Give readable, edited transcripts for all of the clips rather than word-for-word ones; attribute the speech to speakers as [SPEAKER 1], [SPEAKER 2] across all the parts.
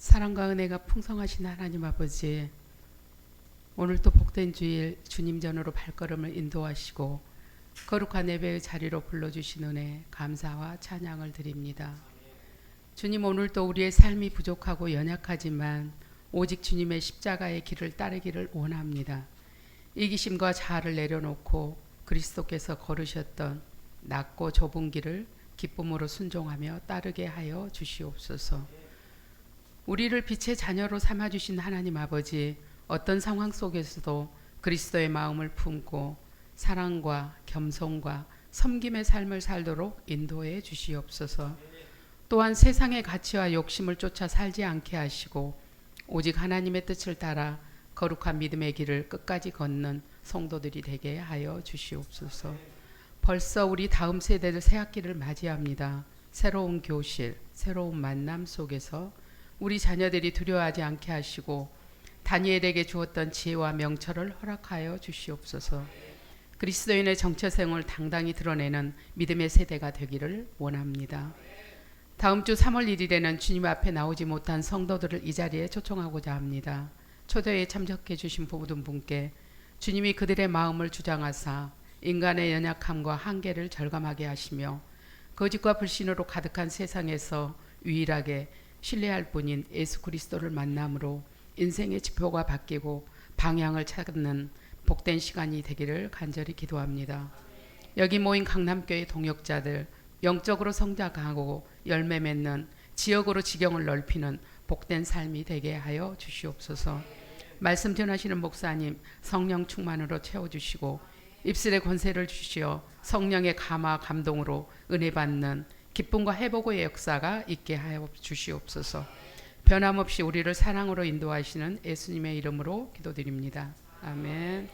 [SPEAKER 1] 사랑과 은혜가 풍성하신 하나님 아버지, 오늘도 복된 주일 주님 전으로 발걸음을 인도하시고 거룩한 예배의 자리로 불러주신 은혜 감사와 찬양을 드립니다. 주님, 오늘도 우리의 삶이 부족하고 연약하지만 오직 주님의 십자가의 길을 따르기를 원합니다. 이기심과 자아를 내려놓고 그리스도께서 걸으셨던 낮고 좁은 길을 기쁨으로 순종하며 따르게 하여 주시옵소서. 우리를 빛의 자녀로 삼아주신 하나님 아버지, 어떤 상황 속에서도 그리스도의 마음을 품고 사랑과 겸손과 섬김의 삶을 살도록 인도해 주시옵소서. 또한 세상의 가치와 욕심을 쫓아 살지 않게 하시고 오직 하나님의 뜻을 따라 거룩한 믿음의 길을 끝까지 걷는 성도들이 되게 하여 주시옵소서. 벌써 우리 다음 세대들 새학기를 맞이합니다. 새로운 교실, 새로운 만남 속에서 우리 자녀들이 두려워하지 않게 하시고 다니엘에게 주었던 지혜와 명철을 허락하여 주시옵소서. 그리스도인의 정체성을 당당히 드러내는 믿음의 세대가 되기를 원합니다. 다음 주 3월 1일에는 주님 앞에 나오지 못한 성도들을 이 자리에 초청하고자 합니다. 초대에 참석해 주신 모든 분께 주님이 그들의 마음을 주장하사 인간의 연약함과 한계를 절감하게 하시며 거짓과 불신으로 가득한 세상에서 유일하게 신뢰할 분인 예수 그리스도를 만남으로 인생의 지표가 바뀌고 방향을 찾는 복된 시간이 되기를 간절히 기도합니다. 여기 모인 강남교회 동역자들, 영적으로 성장하고 열매 맺는, 지역으로 지경을 넓히는 복된 삶이 되게 하여 주시옵소서. 말씀 전하시는 목사님 성령 충만으로 채워주시고 입술에 권세를 주시어 성령의 감화 감동으로 은혜 받는 기쁨과 회복의 역사가 있게 하여 주시옵소서. 변함없이 우리를 사랑으로 인도하시는 예수님의 이름으로 기도드립니다. 아멘.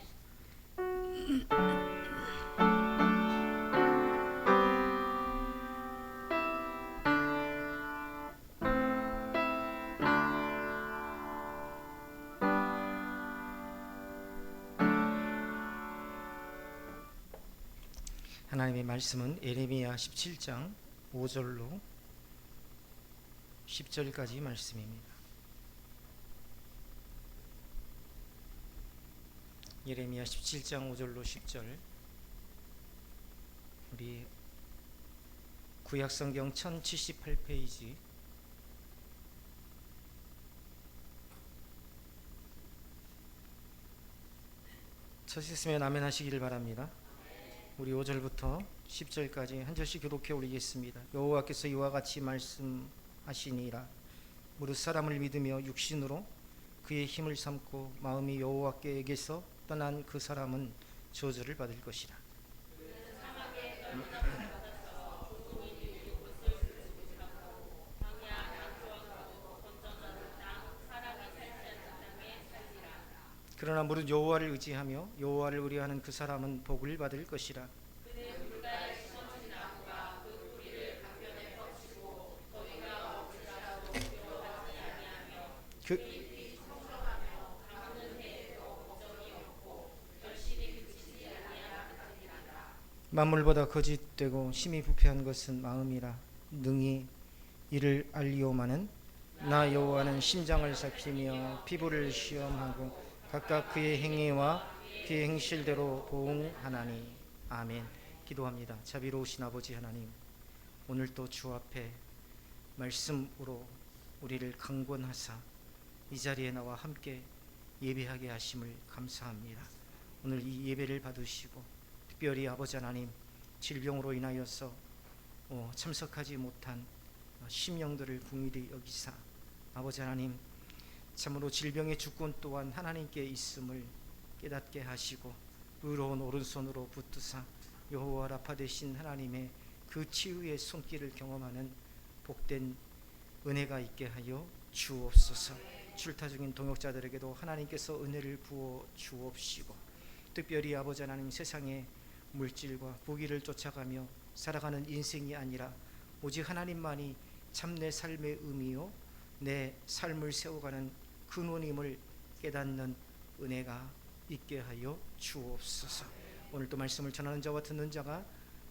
[SPEAKER 2] 하나님의 말씀은 예레미야 17장 5절로 10절까지 말씀입니다. 예레미야 17장 5절로 10절, 우리 구약성경 1078페이지 찾으셨으면 아멘 하시기를 바랍니다. 우리 5절부터 10절까지 한 절씩 기록해 올리겠습니다. 여호와께서 이와 같이 말씀하시니라. 무릇 사람을 믿으며 육신으로 그의 힘을 삼고 마음이 여호와께에게서 떠난 그 사람은 저주를 받을 것이라. 그러나 무릇 여호와를 의지하며 여호와를 의뢰하는 그 사람은 복을 받을 것이라. 만물보다 거짓되고 심히 부패한 것은 마음이라. 능히 이를 알리오마는 나 여호와는 심장을 살피며 피부를 시험하고 각각 그의 행위와 그의 행실대로 보응하나니. 아멘. 기도합니다. 자비로우신 아버지 하나님, 오늘도 주 앞에 말씀으로 우리를 강권하사 이 자리에 나와 함께 예배하게 하심을 감사합니다. 오늘 이 예배를 받으시고 특별히 아버지 하나님, 질병으로 인하여서 참석하지 못한 심령들을 긍휼히 여기사 아버지 하나님, 참으로 질병의 주권 또한 하나님께 있음을 깨닫게 하시고 의로운 오른손으로 붙드사 여호와 라파 되신 하나님의 그 치유의 손길을 경험하는 복된 은혜가 있게 하여 주옵소서. 출타 중인 동역자들에게도 하나님께서 은혜를 부어 주옵시고 특별히 아버지 하나님, 세상의 물질과 부귀를 쫓아가며 살아가는 인생이 아니라 오직 하나님만이 참 내 삶의 의미요 내 삶을 세워가는 근원임을 깨닫는 은혜가 있게 하여 주옵소서. 오늘도 말씀을 전하는 자와 듣는 자가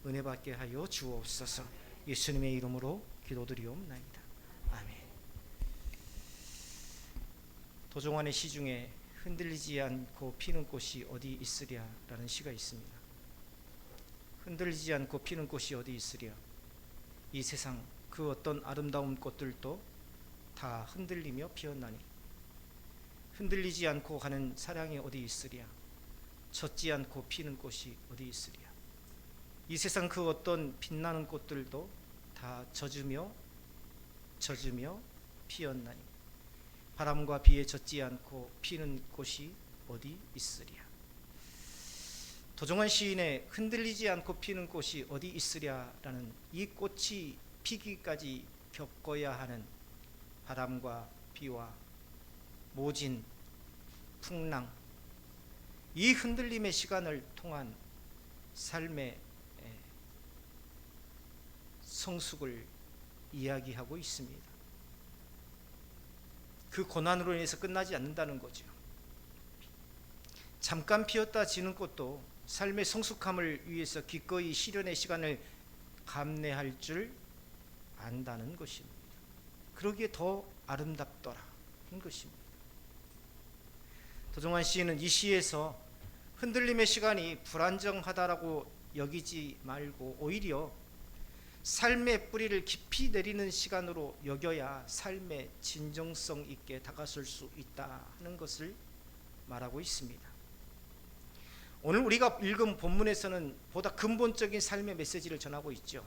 [SPEAKER 2] 은혜 받게 하여 주옵소서. 예수님의 이름으로 기도드리옵나이다. 아멘. 도종환의 시 중에 흔들리지 않고 피는 꽃이 어디 있으랴라는 시가 있습니다. 흔들리지 않고 피는 꽃이 어디 있으랴. 이 세상 그 어떤 아름다운 꽃들도 다 흔들리며 피었나니 흔들리지 않고 가는 사랑이 어디 있으랴. 젖지 않고 피는 꽃이 어디 있으랴. 이 세상 그 어떤 빛나는 꽃들도 다 젖으며 피었나니 바람과 비에 젖지 않고 피는 꽃이 어디 있으랴. 도종환 시인의 흔들리지 않고 피는 꽃이 어디 있으랴라는 이 꽃이 피기까지 겪어야 하는 바람과 비와 모진, 풍랑, 이 흔들림의 시간을 통한 삶의 성숙을 이야기하고 있습니다. 그 고난으로 인해서 끝나지 않는다는 거죠. 잠깐 피었다 지는 꽃도 삶의 성숙함을 위해서 기꺼이 시련의 시간을 감내할 줄 안다는 것입니다. 그러기에 더 아름답더라는 것입니다. 도종환 시인은 이 시에서 흔들림의 시간이 불안정하다라고 여기지 말고 오히려 삶의 뿌리를 깊이 내리는 시간으로 여겨야 삶의 진정성 있게 다가설 수 있다는 것을 말하고 있습니다. 오늘 우리가 읽은 본문에서는 보다 근본적인 삶의 메시지를 전하고 있죠.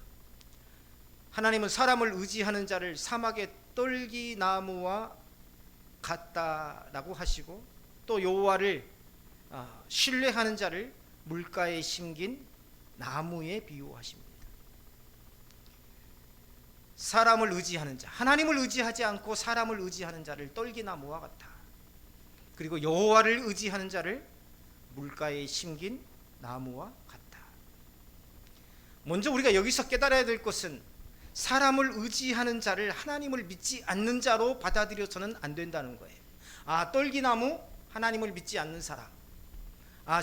[SPEAKER 2] 하나님은 사람을 의지하는 자를 사막의 떨기나무와 같다라고 하시고 또 여호와를 신뢰하는 자를 물가에 심긴 나무에 비유하십니다. 사람을 의지하는 자, 하나님을 의지하지 않고 사람을 의지하는 자를 떨기나무와 같다. 그리고 여호와를 의지하는 자를 물가에 심긴 나무와 같다. 먼저 우리가 여기서 깨달아야 될 것은 사람을 의지하는 자를 하나님을 믿지 않는 자로 받아들여서는 안 된다는 거예요. 떨기나무, 하나님을 믿지 않는 사람.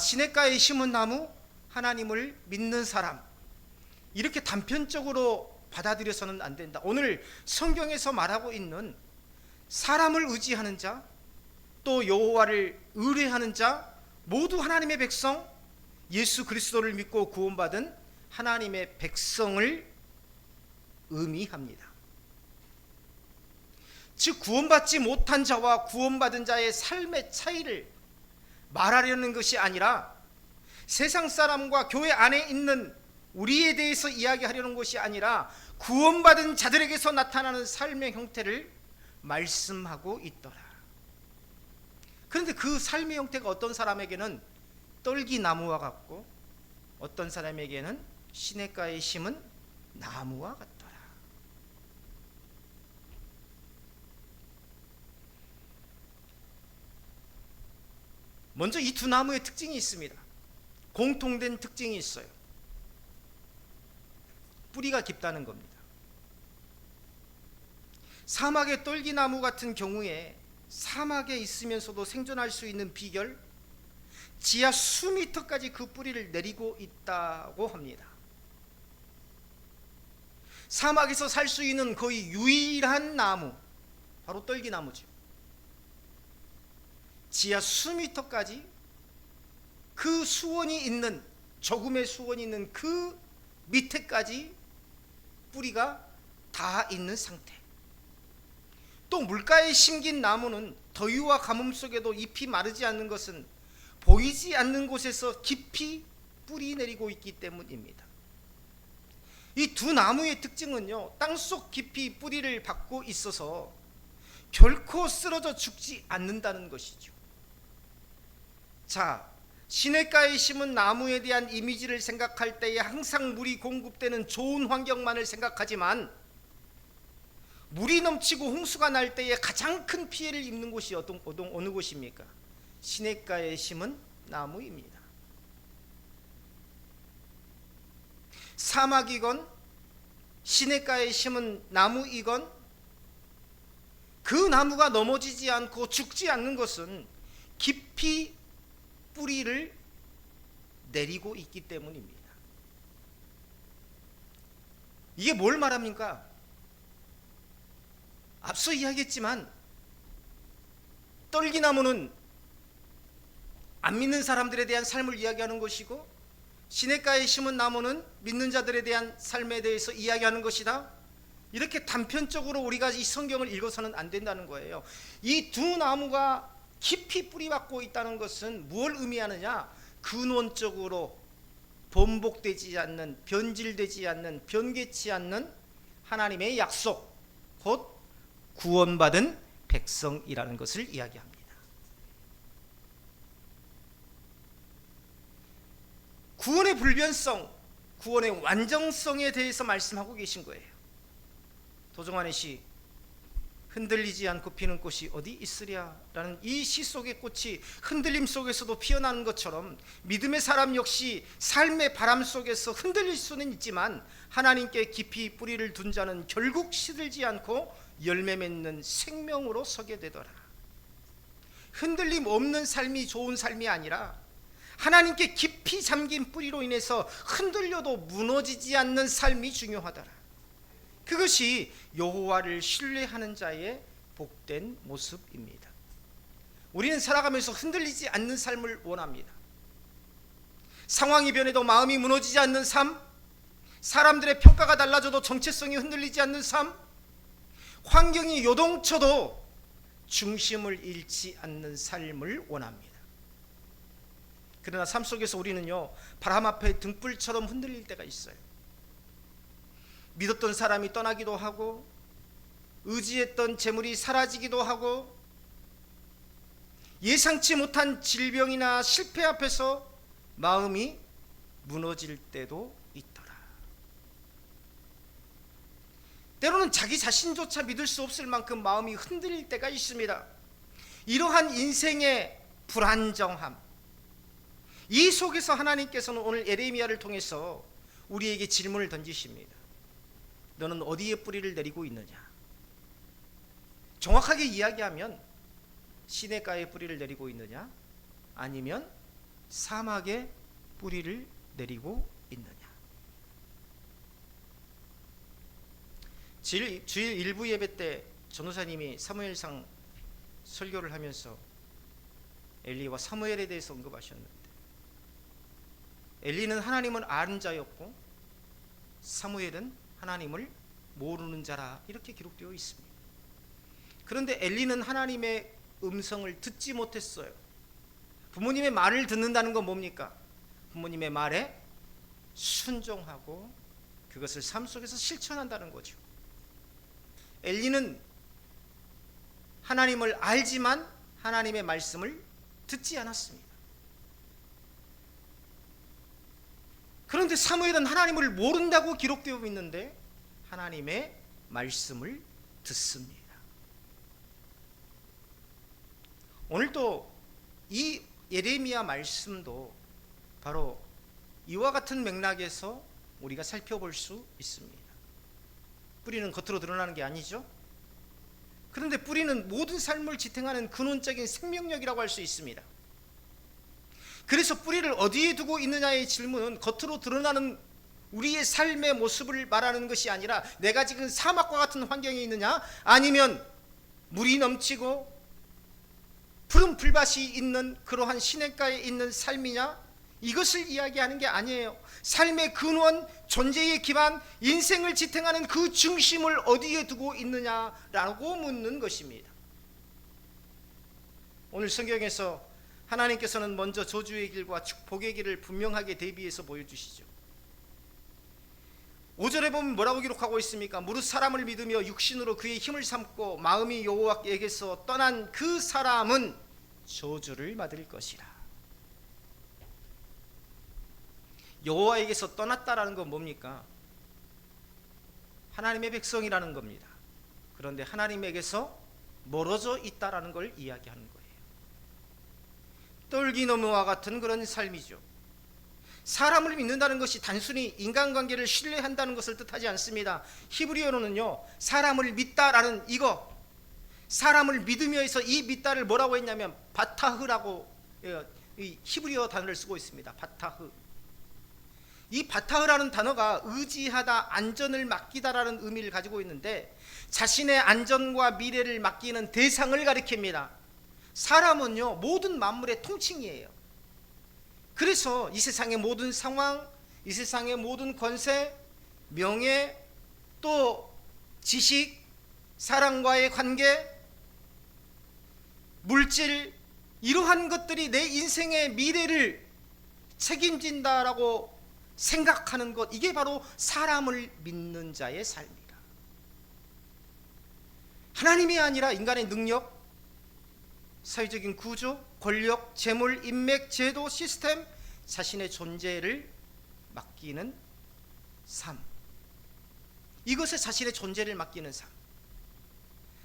[SPEAKER 2] 시냇가에 심은 나무, 하나님을 믿는 사람. 이렇게 단편적으로 받아들여서는 안 된다. 오늘 성경에서 말하고 있는 사람을 의지하는 자, 또 여호와를 의뢰하는 자, 모두 하나님의 백성, 예수 그리스도를 믿고 구원받은 하나님의 백성을 의미합니다. 즉 구원받지 못한 자와 구원받은 자의 삶의 차이를 말하려는 것이 아니라 세상 사람과 교회 안에 있는 우리에 대해서 이야기하려는 것이 아니라 구원받은 자들에게서 나타나는 삶의 형태를 말씀하고 있더라. 그런데 그 삶의 형태가 어떤 사람에게는 떨기나무와 같고 어떤 사람에게는 시냇가에 심은 나무와 같더라. 먼저 이 두 나무의 특징이 있습니다. 공통된 특징이 있어요. 뿌리가 깊다는 겁니다. 사막의 떨기나무 같은 경우에 사막에 있으면서도 생존할 수 있는 비결, 지하 수미터까지 그 뿌리를 내리고 있다고 합니다. 사막에서 살 수 있는 거의 유일한 나무, 바로 떨기나무죠. 지하 수미터까지 그 수원이 있는, 조금의 수원이 있는 그 밑에까지 뿌리가 다 있는 상태. 또 물가에 심긴 나무는 더위와 가뭄 속에도 잎이 마르지 않는 것은 보이지 않는 곳에서 깊이 뿌리 내리고 있기 때문입니다. 이 두 나무의 특징은요, 땅속 깊이 뿌리를 받고 있어서 결코 쓰러져 죽지 않는다는 것이죠. 자, 시냇가에 심은 나무에 대한 이미지를 생각할 때에 항상 물이 공급되는 좋은 환경만을 생각하지만 물이 넘치고 홍수가 날 때에 가장 큰 피해를 입는 곳이 어느 곳입니까? 시냇가에 심은 나무입니다. 사막이건 시냇가에 심은 나무이건 그 나무가 넘어지지 않고 죽지 않는 것은 깊이 뿌리를 내리고 있기 때문입니다. 이게 뭘 말합니까? 앞서 이야기했지만 떨기나무는 안 믿는 사람들에 대한 삶을 이야기하는 것이고, 시냇가에 심은 나무는 믿는 자들에 대한 삶에 대해서 이야기하는 것이다. 이렇게 단편적으로 우리가 이 성경을 읽어서는 안 된다는 거예요. 이 두 나무가 깊이 뿌리박고 있다는 것은 무엇을 의미하느냐? 근원적으로 번복되지 않는, 변질되지 않는, 변개치 않는 하나님의 약속, 곧 구원받은 백성이라는 것을 이야기합니다. 구원의 불변성, 구원의 완전성에 대해서 말씀하고 계신 거예요. 도정환의 시 흔들리지 않고 피는 꽃이 어디 있으랴 라는 이 시 속의 꽃이 흔들림 속에서도 피어나는 것처럼, 믿음의 사람 역시 삶의 바람 속에서 흔들릴 수는 있지만 하나님께 깊이 뿌리를 둔 자는 결국 시들지 않고 열매 맺는 생명으로 서게 되더라. 흔들림 없는 삶이 좋은 삶이 아니라 하나님께 깊이 잠긴 뿌리로 인해서 흔들려도 무너지지 않는 삶이 중요하더라. 그것이 여호와를 신뢰하는 자의 복된 모습입니다. 우리는 살아가면서 흔들리지 않는 삶을 원합니다. 상황이 변해도 마음이 무너지지 않는 삶, 사람들의 평가가 달라져도 정체성이 흔들리지 않는 삶, 환경이 요동쳐도 중심을 잃지 않는 삶을 원합니다. 그러나 삶 속에서 우리는요, 바람 앞에 등불처럼 흔들릴 때가 있어요. 믿었던 사람이 떠나기도 하고, 의지했던 재물이 사라지기도 하고, 예상치 못한 질병이나 실패 앞에서 마음이 무너질 때도 있더라. 때로는 자기 자신조차 믿을 수 없을 만큼 마음이 흔들릴 때가 있습니다. 이러한 인생의 불안정함, 이 속에서 하나님께서는 오늘 예레미야를 통해서 우리에게 질문을 던지십니다. 너는 어디에 뿌리를 내리고 있느냐? 정확하게 이야기하면 시냇가에 뿌리를 내리고 있느냐, 아니면 사막에 뿌리를 내리고 있느냐. 주일 일부 예배 때 전도사님이 사무엘상 설교를 하면서 엘리와 사무엘에 대해서 언급하셨는데, 엘리는 하나님을 아는 자였고 사무엘은 하나님을 모르는 자라, 이렇게 기록되어 있습니다. 그런데 엘리는 하나님의 음성을 듣지 못했어요. 부모님의 말을 듣는다는 건 뭡니까? 부모님의 말에 순종하고 그것을 삶 속에서 실천한다는 거죠. 엘리는 하나님을 알지만 하나님의 말씀을 듣지 않았습니다. 그런데 사무엘은 하나님을 모른다고 기록되어 있는데 하나님의 말씀을 듣습니다. 오늘도 이 예레미야 말씀도 바로 이와 같은 맥락에서 우리가 살펴볼 수 있습니다. 뿌리는 겉으로 드러나는 게 아니죠. 그런데 뿌리는 모든 삶을 지탱하는 근원적인 생명력이라고 할 수 있습니다. 그래서 뿌리를 어디에 두고 있느냐의 질문은 겉으로 드러나는 우리의 삶의 모습을 말하는 것이 아니라, 내가 지금 사막과 같은 환경에 있느냐, 아니면 물이 넘치고 푸른 풀밭이 있는 그러한 시냇가에 있는 삶이냐, 이것을 이야기하는 게 아니에요. 삶의 근원, 존재의 기반, 인생을 지탱하는 그 중심을 어디에 두고 있느냐라고 묻는 것입니다. 오늘 성경에서 하나님께서는 먼저 저주의 길과 축복의 길을 분명하게 대비해서 보여주시죠. 5절에 보면 뭐라고 기록하고 있습니까? 무릇 사람을 믿으며 육신으로 그의 힘을 삼고 마음이 여호와에게서 떠난 그 사람은 저주를 받을 것이라. 여호와에게서 떠났다라는 건 뭡니까? 하나님의 백성이라는 겁니다. 그런데 하나님에게서 멀어져 있다라는 걸 이야기하는 거예요. 떨기나무와 같은 그런 삶이죠. 사람을 믿는다는 것이 단순히 인간관계를 신뢰한다는 것을 뜻하지 않습니다. 히브리어로는요, 사람을 믿다라는 이거, 사람을 믿으며에서 이 믿다를 뭐라고 했냐면 바타흐라고 이 히브리어 단어를 쓰고 있습니다. 바타흐. 이 바타흐라는 단어가 의지하다, 안전을 맡기다라는 의미를 가지고 있는데, 자신의 안전과 미래를 맡기는 대상을 가리킵니다. 사람은요, 모든 만물의 통칭이에요. 그래서 이 세상의 모든 상황, 이 세상의 모든 권세, 명예, 또 지식, 사람과의 관계, 물질, 이러한 것들이 내 인생의 미래를 책임진다라고 생각하는 것, 이게 바로 사람을 믿는 자의 삶이다. 하나님이 아니라 인간의 능력, 사회적인 구조, 권력, 재물, 인맥, 제도, 시스템, 자신의 존재를 맡기는 삶, 이것에 자신의 존재를 맡기는 삶.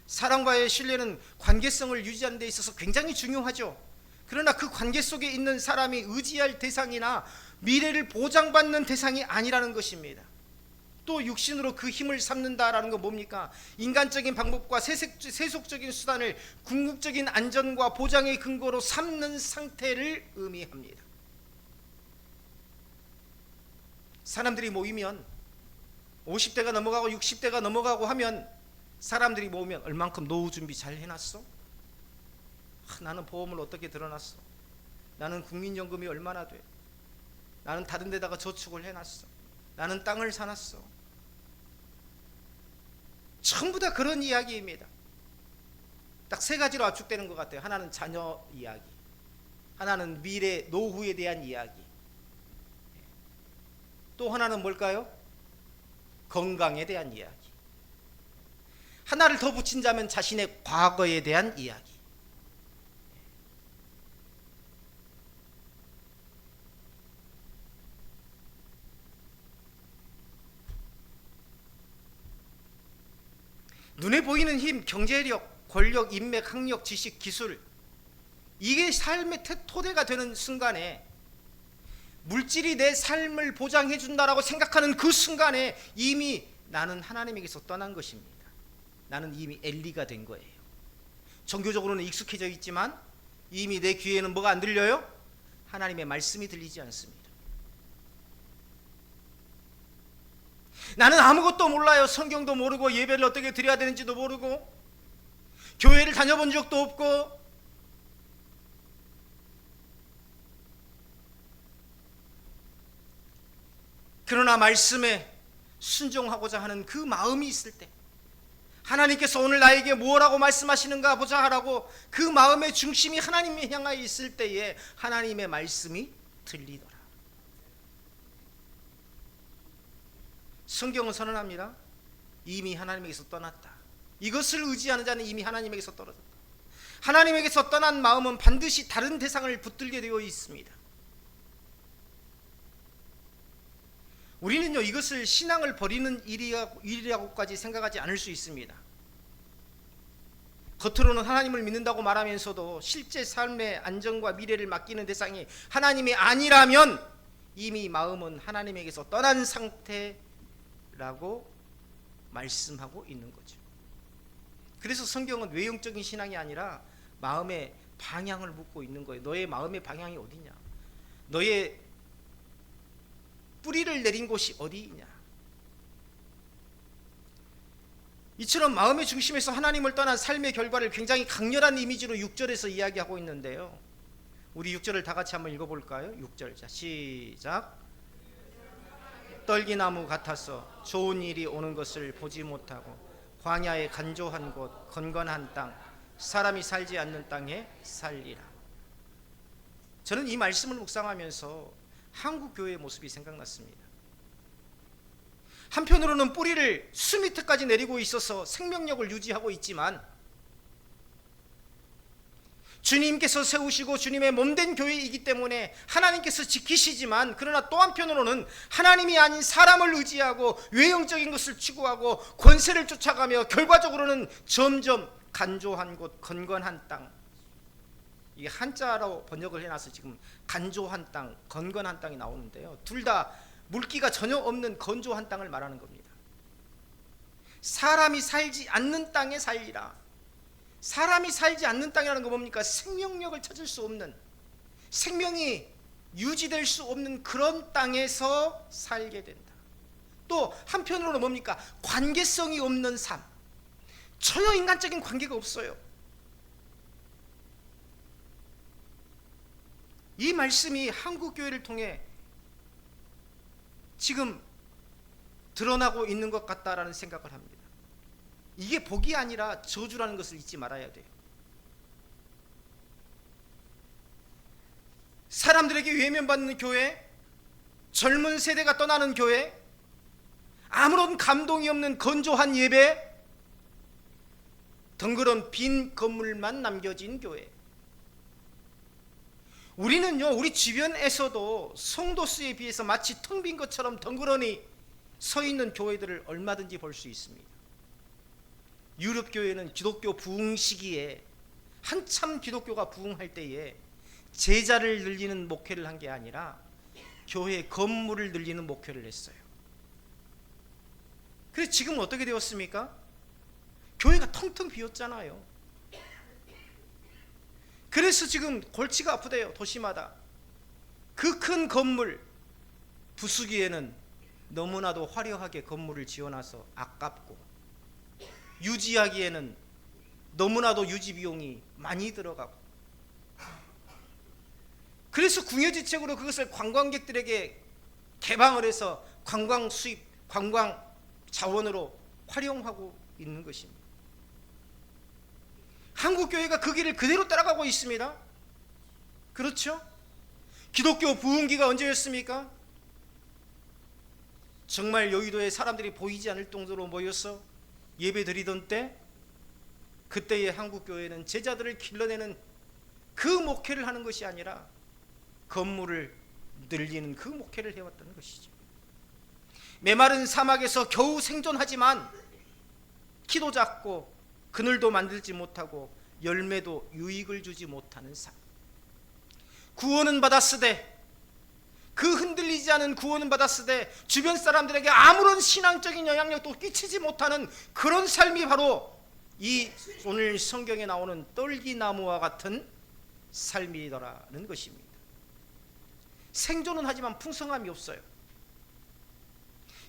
[SPEAKER 2] 사람과의 신뢰는 관계성을 유지하는 데 있어서 굉장히 중요하죠. 그러나 그 관계 속에 있는 사람이 의지할 대상이나 미래를 보장받는 대상이 아니라는 것입니다. 또 육신으로 그 힘을 삼는다라는 건 뭡니까? 인간적인 방법과 세속적인 수단을 궁극적인 안전과 보장의 근거로 삼는 상태를 의미합니다. 사람들이 모이면 50대가 넘어가고 60대가 넘어가고 하면 사람들이 모으면 얼만큼 노후 준비 잘 해놨어? 나는 보험을 어떻게 들어놨어? 나는 국민연금이 얼마나 돼? 나는 다른 데다가 저축을 해놨어. 나는 땅을 사놨어. 전부 다 그런 이야기입니다. 딱 세 가지로 압축되는 것 같아요. 하나는 자녀 이야기, 하나는 미래 노후에 대한 이야기, 또 하나는 뭘까요? 건강에 대한 이야기. 하나를 더 붙인다면 자신의 과거에 대한 이야기. 눈에 보이는 힘, 경제력, 권력, 인맥, 학력, 지식, 기술, 이게 삶의 토대가 되는 순간에, 물질이 내 삶을 보장해 준다라고 생각하는 그 순간에 이미 나는 하나님에게서 떠난 것입니다. 나는 이미 엘리가 된 거예요. 종교적으로는 익숙해져 있지만 이미 내 귀에는 뭐가 안 들려요? 하나님의 말씀이 들리지 않습니다. 나는 아무것도 몰라요. 성경도 모르고 예배를 어떻게 드려야 되는지도 모르고 교회를 다녀본 적도 없고, 그러나 말씀에 순종하고자 하는 그 마음이 있을 때, 하나님께서 오늘 나에게 뭐라고 말씀하시는가 보자 하라고 그 마음의 중심이 하나님에 향하여 있을 때에 하나님의 말씀이 들리더라. 성경은 선언합니다. 이미 하나님에게서 떠났다. 이것을 의지하는 자는 이미 하나님에게서 떨어졌다. 하나님에게서 떠난 마음은 반드시 다른 대상을 붙들게 되어 있습니다. 우리는요, 이것을 신앙을 버리는 일이라고까지 생각하지 않을 수 있습니다. 겉으로는 하나님을 믿는다고 말하면서도 실제 삶의 안정과 미래를 맡기는 대상이 하나님이 아니라면 이미 마음은 하나님에게서 떠난 상태라고 말씀하고 있는 거죠. 그래서 성경은 외형적인 신앙이 아니라 마음의 방향을 묻고 있는 거예요. 너의 마음의 방향이 어디냐? 너의 뿌리를 내린 곳이 어디이냐? 이처럼 마음의 중심에서 하나님을 떠난 삶의 결과를 굉장히 강렬한 이미지로 6절에서 이야기하고 있는데요. 우리 6절을 다 같이 한번 읽어볼까요? 6절, 자, 시작. 떨기나무 같아서 좋은 일이 오는 것을 보지 못하고 광야의 간조한 곳, 건건한 땅, 사람이 살지 않는 땅에 살리라. 저는 이 말씀을 묵상하면서 한국 교회의 모습이 생각났습니다. 한편으로는 뿌리를 수 밑에까지 내리고 있어서 생명력을 유지하고 있지만 주님께서 세우시고 주님의 몸된 교회이기 때문에 하나님께서 지키시지만, 그러나 또 한편으로는 하나님이 아닌 사람을 의지하고 외형적인 것을 추구하고 권세를 쫓아가며 결과적으로는 점점 간조한 곳, 건건한 땅, 이게 한자로 번역을 해놔서 지금 간조한 땅, 건건한 땅이 나오는데요. 둘 다 물기가 전혀 없는 건조한 땅을 말하는 겁니다. 사람이 살지 않는 땅에 살리라. 사람이 살지 않는 땅이라는 거 뭡니까? 생명력을 찾을 수 없는, 생명이 유지될 수 없는 그런 땅에서 살게 된다. 또 한편으로는 뭡니까? 관계성이 없는 삶. 전혀 인간적인 관계가 없어요. 이 말씀이 한국교회를 통해 지금 드러나고 있는 것 같다라는 생각을 합니다. 이게 복이 아니라 저주라는 것을 잊지 말아야 돼요. 사람들에게 외면받는 교회, 젊은 세대가 떠나는 교회, 아무런 감동이 없는 건조한 예배, 덩그런 빈 건물만 남겨진 교회. 우리는요, 우리 주변에서도 성도 수에 비해서 마치 텅 빈 것처럼 덩그러니 서 있는 교회들을 얼마든지 볼 수 있습니다. 유럽 교회는 기독교 부흥 시기에 한참 기독교가 부흥할 때에 제자를 늘리는 목회를 한 게 아니라 교회 건물을 늘리는 목회를 했어요. 그래서 지금 어떻게 되었습니까? 교회가 텅텅 비었잖아요. 그래서 지금 골치가 아프대요. 도시마다 그 큰 건물 부수기에는 너무나도 화려하게 건물을 지어놔서 아깝고, 유지하기에는 너무나도 유지 비용이 많이 들어가고, 그래서 궁여지책으로 그것을 관광객들에게 개방을 해서 관광 수입, 관광 자원으로 활용하고 있는 것입니다. 한국교회가 그 길을 그대로 따라가고 있습니다. 그렇죠? 기독교 부흥기가 언제였습니까? 정말 여의도에 사람들이 보이지 않을 정도로 모여서 예배 드리던 때, 그때의 한국교회는 제자들을 길러내는 그 목회를 하는 것이 아니라 건물을 늘리는 그 목회를 해왔다는 것이죠. 메마른 사막에서 겨우 생존하지만 키도 작고 그늘도 만들지 못하고 열매도 유익을 주지 못하는 삶. 구원은 받았으되, 그 흔들리지 않은 구원은 받았으되 주변 사람들에게 아무런 신앙적인 영향력도 끼치지 못하는 그런 삶이 바로 이 오늘 성경에 나오는 떨기나무와 같은 삶이더라는 것입니다. 생존은 하지만 풍성함이 없어요.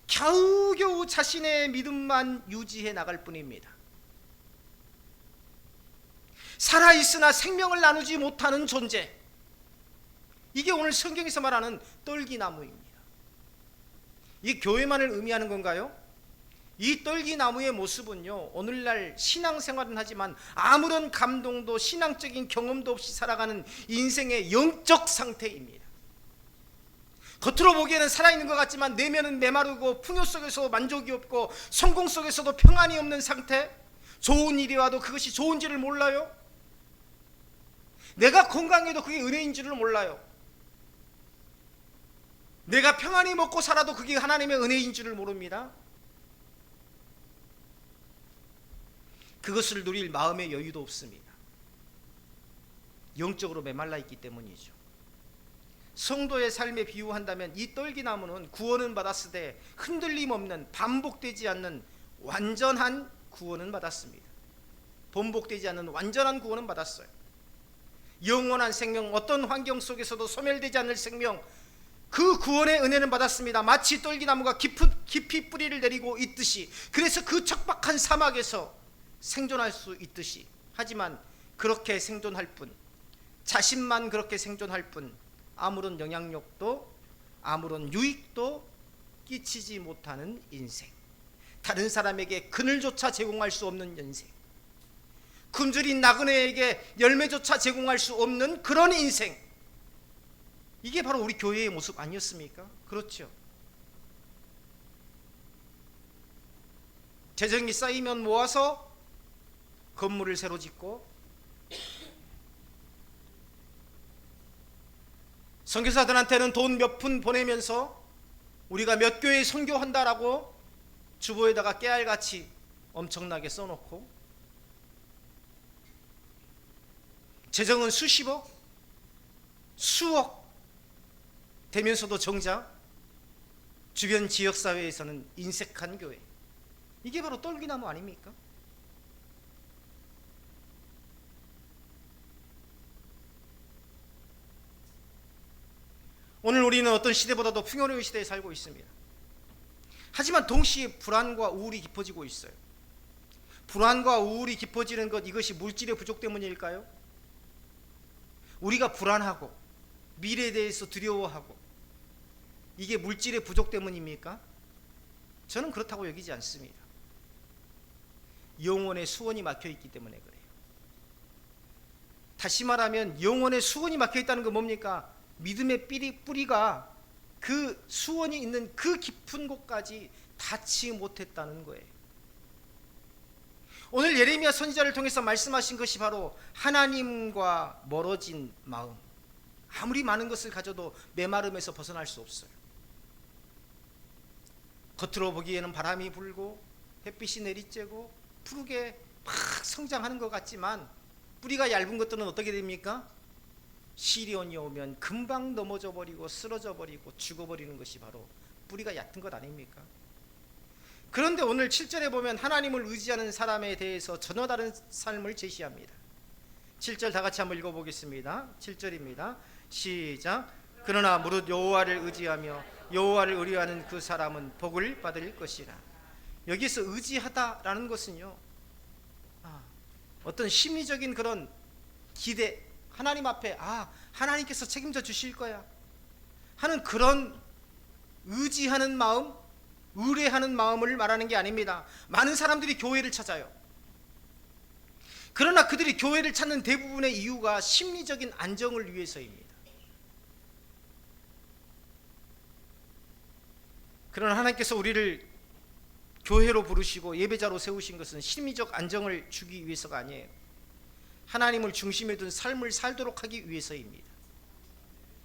[SPEAKER 2] 겨우겨우 자신의 믿음만 유지해 나갈 뿐입니다. 살아있으나 생명을 나누지 못하는 존재, 이게 오늘 성경에서 말하는 떨기나무입니다. 이 교회만을 의미하는 건가요? 이 떨기나무의 모습은요, 오늘날 신앙생활은 하지만 아무런 감동도 신앙적인 경험도 없이 살아가는 인생의 영적 상태입니다. 겉으로 보기에는 살아있는 것 같지만 내면은 메마르고 풍요 속에서 만족이 없고 성공 속에서도 평안이 없는 상태. 좋은 일이 와도 그것이 좋은지를 몰라요. 내가 건강해도 그게 은혜인 줄을 몰라요. 내가 평안히 먹고 살아도 그게 하나님의 은혜인 줄을 모릅니다. 그것을 누릴 마음의 여유도 없습니다. 영적으로 메말라 있기 때문이죠. 성도의 삶에 비유한다면 이 떨기나무는 구원은 받았으되 흔들림 없는, 반복되지 않는 완전한 구원은 받았습니다. 번복되지 않는 완전한 구원은 받았어요. 영원한 생명, 어떤 환경 속에서도 소멸되지 않을 생명, 그 구원의 은혜는 받았습니다. 마치 떨기나무가 깊이 뿌리를 내리고 있듯이, 그래서 그 척박한 사막에서 생존할 수 있듯이, 하지만 그렇게 생존할 뿐, 자신만 그렇게 생존할 뿐, 아무런 영향력도 아무런 유익도 끼치지 못하는 인생, 다른 사람에게 그늘조차 제공할 수 없는 인생, 굶주린 나그네에게 열매조차 제공할 수 없는 그런 인생, 이게 바로 우리 교회의 모습 아니었습니까? 그렇죠. 재정이 쌓이면 모아서 건물을 새로 짓고, 선교사들한테는 돈 몇 푼 보내면서 우리가 몇 교회 선교한다라고 주보에다가 깨알같이 엄청나게 써놓고, 재정은 수십억, 수억 되면서도 정작 주변 지역사회에서는 인색한 교회, 이게 바로 떨기나무 아닙니까? 오늘 우리는 어떤 시대보다도 풍요로운 시대에 살고 있습니다. 하지만 동시에 불안과 우울이 깊어지고 있어요. 불안과 우울이 깊어지는 것, 이것이 물질의 부족 때문일까요? 우리가 불안하고 미래에 대해서 두려워하고, 이게 물질의 부족 때문입니까? 저는 그렇다고 여기지 않습니다. 영혼의 수원이 막혀 있기 때문에 그래요. 다시 말하면 영혼의 수원이 막혀 있다는 건 뭡니까? 믿음의 뿌리가 그 수원이 있는 그 깊은 곳까지 닿지 못했다는 거예요. 오늘 예레미야 선지자를 통해서 말씀하신 것이 바로 하나님과 멀어진 마음. 아무리 많은 것을 가져도 메마름에서 벗어날 수 없어요. 겉으로 보기에는 바람이 불고 햇빛이 내리쬐고 푸르게 막 성장하는 것 같지만 뿌리가 얇은 것들은 어떻게 됩니까? 시련이 오면 금방 넘어져 버리고 쓰러져 버리고 죽어버리는 것이 바로 뿌리가 얕은 것 아닙니까? 그런데 오늘 7절에 보면 하나님을 의지하는 사람에 대해서 전혀 다른 삶을 제시합니다. 7절 다 같이 한번 읽어보겠습니다. 7절입니다. 시작. 그러나 무릇 여호와를 의지하며 여호와를 의뢰하는 그 사람은 복을 받을 것이라. 여기서 의지하다라는 것은요, 어떤 심리적인 그런 기대, 하나님 앞에 하나님께서 책임져 주실 거야 하는 그런 의지하는 마음, 의뢰하는 마음을 말하는 게 아닙니다. 많은 사람들이 교회를 찾아요. 그러나 그들이 교회를 찾는 대부분의 이유가 심리적인 안정을 위해서입니다. 그러나 하나님께서 우리를 교회로 부르시고 예배자로 세우신 것은 심리적 안정을 주기 위해서가 아니에요. 하나님을 중심에 둔 삶을 살도록 하기 위해서입니다.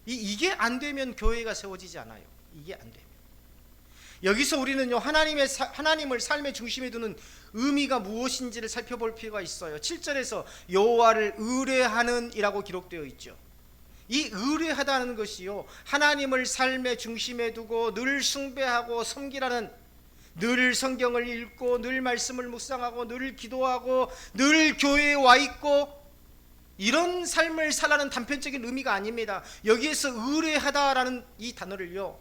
[SPEAKER 2] 이게 안 되면 교회가 세워지지 않아요. 이게 안 되면. 여기서 우리는요, 하나님을 삶의 중심에 두는 의미가 무엇인지를 살펴볼 필요가 있어요. 7절에서 여호와를 의뢰하는 이라고 기록되어 있죠. 이 의뢰하다는 것이요, 하나님을 삶의 중심에 두고 늘 숭배하고 섬기라는, 늘 성경을 읽고 늘 말씀을 묵상하고 늘 기도하고 늘 교회에 와 있고 이런 삶을 살라는 단편적인 의미가 아닙니다. 여기에서 의뢰하다라는 이 단어를요,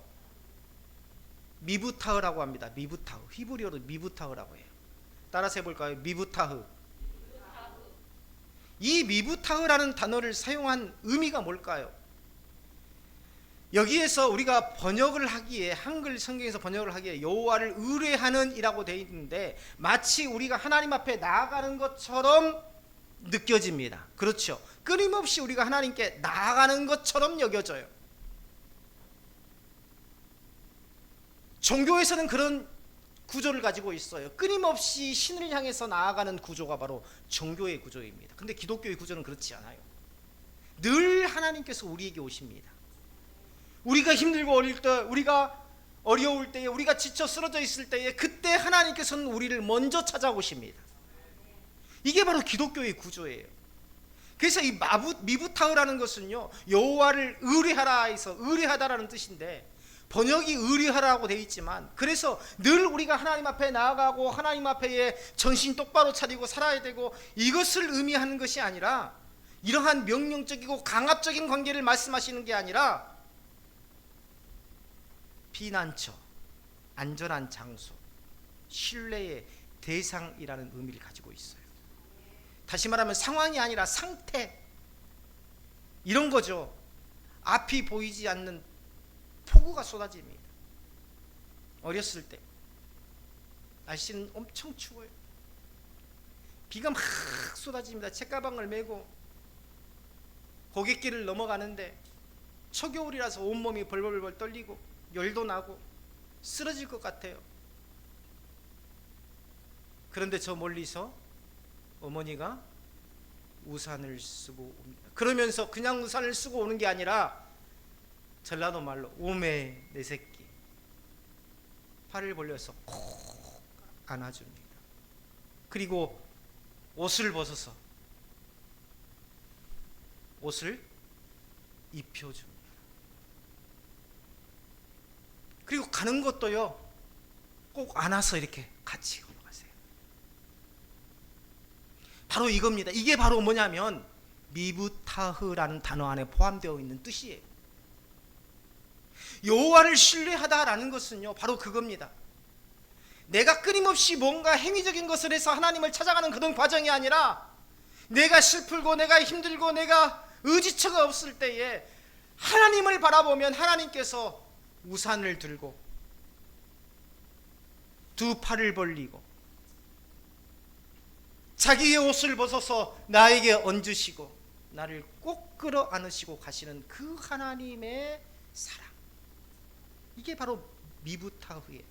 [SPEAKER 2] 미부타흐라고 합니다. 미부타흐, 히브리어로 미부타흐라고 해요. 따라서 해볼까요? 미부타흐. 이 미부타흐라는 단어를 사용한 의미가 뭘까요? 여기에서 우리가 번역을 하기에, 한글 성경에서 번역을 하기에 여호와를 의뢰하는 이라고 되어 있는데 마치 우리가 하나님 앞에 나아가는 것처럼 느껴집니다. 그렇죠? 끊임없이 우리가 하나님께 나아가는 것처럼 여겨져요. 종교에서는 그런 구조를 가지고 있어요. 끊임없이 신을 향해서 나아가는 구조가 바로 종교의 구조입니다. 근데 기독교의 구조는 그렇지 않아요. 늘 하나님께서 우리에게 오십니다. 우리가 힘들고 어릴 때, 우리가 어려울 때에, 우리가 지쳐 쓰러져 있을 때에 그때 하나님께서는 우리를 먼저 찾아오십니다. 이게 바로 기독교의 구조예요. 그래서 이 미부타흐라는 것은요, 여호와를 의뢰하라 해서 의뢰하다라는 뜻인데 번역이 의뢰하라고 되어 있지만, 그래서 늘 우리가 하나님 앞에 나아가고 하나님 앞에 정신 똑바로 차리고 살아야 되고 이것을 의미하는 것이 아니라, 이러한 명령적이고 강압적인 관계를 말씀하시는 게 아니라 피난처, 안전한 장소, 신뢰의 대상이라는 의미를 가지고 있어요. 다시 말하면 상황이 아니라 상태, 이런 거죠. 앞이 보이지 않는 폭우가 쏟아집니다. 어렸을 때 날씨는 엄청 추워요. 비가 막 쏟아집니다. 책가방을 메고 고갯길을 넘어가는데 초겨울이라서 온몸이 벌벌벌 떨리고 열도 나고 쓰러질 것 같아요. 그런데 저 멀리서 어머니가 우산을 쓰고 옵니다. 그러면서 그냥 우산을 쓰고 오는 게 아니라 전라도 말로 오메 내 새끼, 팔을 벌려서 콕 안아줍니다. 그리고 옷을 벗어서 옷을 입혀줍니다. 그리고 가는 것도요, 꼭 안아서 이렇게 같이 걸어가세요. 바로 이겁니다. 이게 바로 뭐냐면 미부타흐라는 단어 안에 포함되어 있는 뜻이에요. 여호와를 신뢰하다라는 것은요, 바로 그겁니다. 내가 끊임없이 뭔가 행위적인 것을 해서 하나님을 찾아가는 그런 과정이 아니라, 내가 슬프고 내가 힘들고 내가 의지처가 없을 때에 하나님을 바라보면 하나님께서 우산을 들고 두 팔을 벌리고 자기의 옷을 벗어서 나에게 얹으시고 나를 꼭 끌어 안으시고 가시는 그 하나님의 사랑, 이게 바로 미부타흐의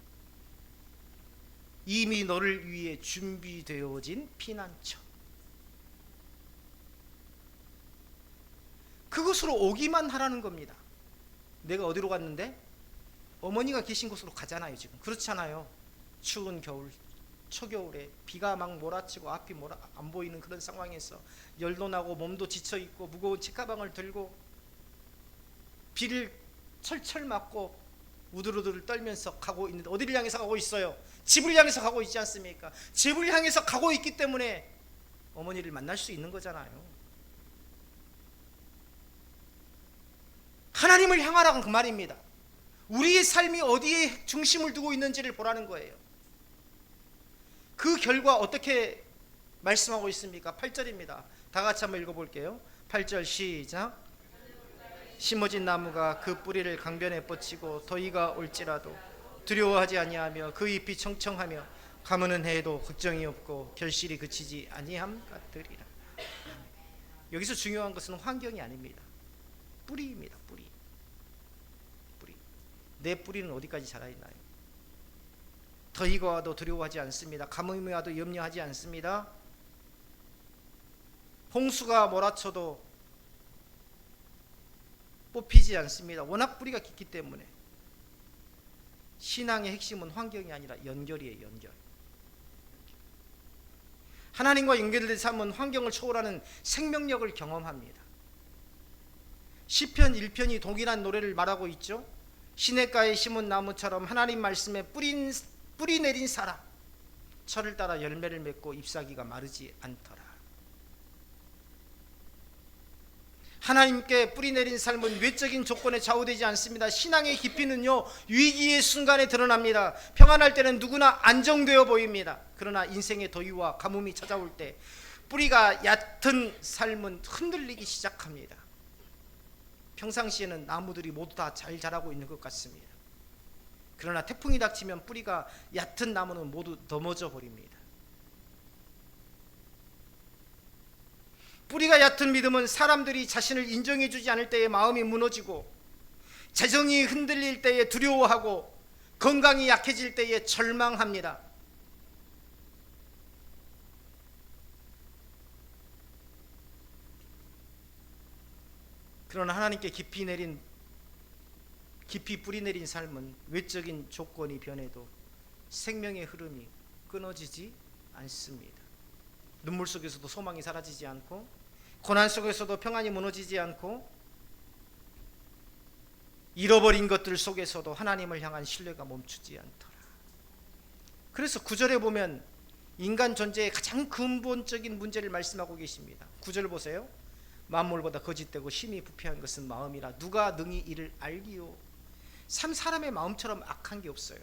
[SPEAKER 2] 이미 너를 위해 준비되어진 피난처, 그곳으로 오기만 하라는 겁니다. 내가 어디로 갔는데? 어머니가 계신 곳으로 가잖아요. 지금 그렇지 않아요? 추운 겨울, 초겨울에 비가 막 몰아치고 앞이 안 보이는 그런 상황에서 열도 나고 몸도 지쳐있고 무거운 책가방을 들고 비를 철철 맞고 우두루두루 떨면서 가고 있는데, 어디를 향해서 가고 있어요? 집을 향해서 가고 있지 않습니까? 집을 향해서 가고 있기 때문에 어머니를 만날 수 있는 거잖아요. 하나님을 향하라는 그 말입니다. 우리의 삶이 어디에 중심을 두고 있는지를 보라는 거예요. 그 결과 어떻게 말씀하고 있습니까? 8절입니다. 다 같이 한번 읽어볼게요. 8절 시작. 심어진 나무가 그 뿌리를 강변에 뻗치고 더위가 올지라도 두려워하지 아니하며 그 잎이 청청하며 가무는 해에도 걱정이 없고 결실이 그치지 아니함 같으리라. 여기서 중요한 것은 환경이 아닙니다. 뿌리입니다. 뿌리. 내 뿌리는 어디까지 자라 있나요? 더위가 와도 두려워하지 않습니다. 가뭄이 와도 염려하지 않습니다. 홍수가 몰아쳐도 뽑히지 않습니다. 워낙 뿌리가 깊기 때문에. 신앙의 핵심은 환경이 아니라 연결이에요. 연결. 하나님과 연결된 삶은 환경을 초월하는 생명력을 경험합니다. 시편 1편이 동일한 노래를 말하고 있죠. 시냇가에 심은 나무처럼 하나님 말씀에 뿌리 내린 사람, 철을 따라 열매를 맺고 잎사귀가 마르지 않더라. 하나님께 뿌리 내린 삶은 외적인 조건에 좌우되지 않습니다. 신앙의 깊이는요, 위기의 순간에 드러납니다. 평안할 때는 누구나 안정되어 보입니다. 그러나 인생의 더위와 가뭄이 찾아올 때 뿌리가 얕은 삶은 흔들리기 시작합니다. 평상시에는 나무들이 모두 다 잘 자라고 있는 것 같습니다. 그러나 태풍이 닥치면 뿌리가 얕은 나무는 모두 넘어져 버립니다. 뿌리가 얕은 믿음은 사람들이 자신을 인정해 주지 않을 때에 마음이 무너지고, 재정이 흔들릴 때에 두려워하고, 건강이 약해질 때에 절망합니다. 그러나 하나님께 깊이 뿌리 내린 삶은 외적인 조건이 변해도 생명의 흐름이 끊어지지 않습니다. 눈물 속에서도 소망이 사라지지 않고, 고난 속에서도 평안이 무너지지 않고, 잃어버린 것들 속에서도 하나님을 향한 신뢰가 멈추지 않더라. 그래서 9절에 보면 인간 존재의 가장 근본적인 문제를 말씀하고 계십니다. 9절 보세요. 만물보다 거짓되고 심히 부패한 것은 마음이라 누가 능히 이를 알기요. 사람의 마음처럼 악한 게 없어요.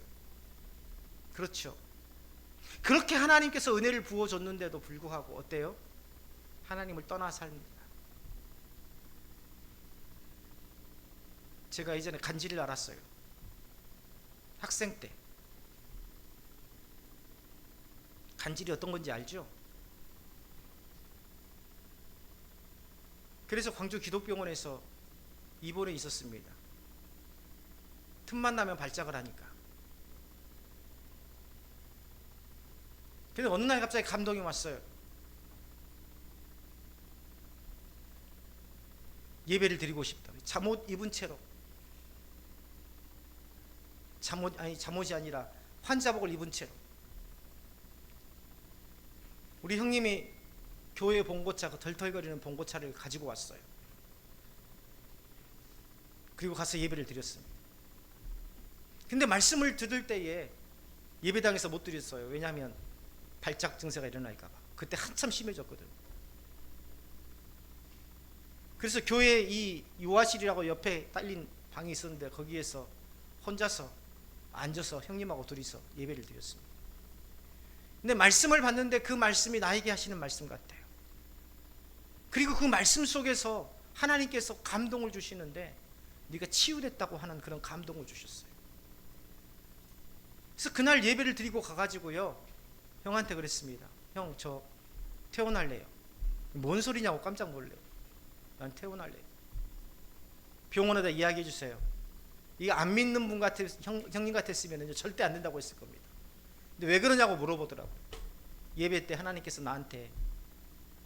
[SPEAKER 2] 그렇죠. 그렇게 하나님께서 은혜를 부어줬는데도 불구하고 어때요? 하나님을 떠나 삽니다. 제가 이전에 간질을 알았어요. 학생 때. 간질이 어떤 건지 알죠? 그래서 광주 기독병원에서 입원해 있었습니다. 틈만 나면 발작을 하니까. 그래서 어느 날 갑자기 감동이 왔어요. 예배를 드리고 싶다. 잠옷 입은 채로. 잠옷이 아니라 환자복을 입은 채로. 우리 형님이 교회 봉고차, 그 덜덜거리는 봉고차를 가지고 왔어요. 그리고 가서 예배를 드렸습니다. 근데 말씀을 들을 때에 예배당에서 못 드렸어요. 왜냐하면 발작 증세가 일어날까 봐. 그때 한참 심해졌거든요. 그래서 교회에 이 요아실이라고 옆에 딸린 방이 있었는데 거기에서 혼자서 앉아서 형님하고 둘이서 예배를 드렸습니다. 근데 말씀을 받는데 그 말씀이 나에게 하시는 말씀 같아요. 그리고 그 말씀 속에서 하나님께서 감동을 주시는데 네가 치유됐다고 하는 그런 감동을 주셨어요. 그래서 그날 예배를 드리고 가가지고요, 형한테 그랬습니다. 형, 저 퇴원할래요. 뭔 소리냐고 깜짝 놀래요. 난 퇴원할래요. 병원에다 이야기해 주세요. 이거 안 믿는 분 형님 같았으면 절대 안 된다고 했을 겁니다. 근데 왜 그러냐고 물어보더라고요. 예배 때 하나님께서 나한테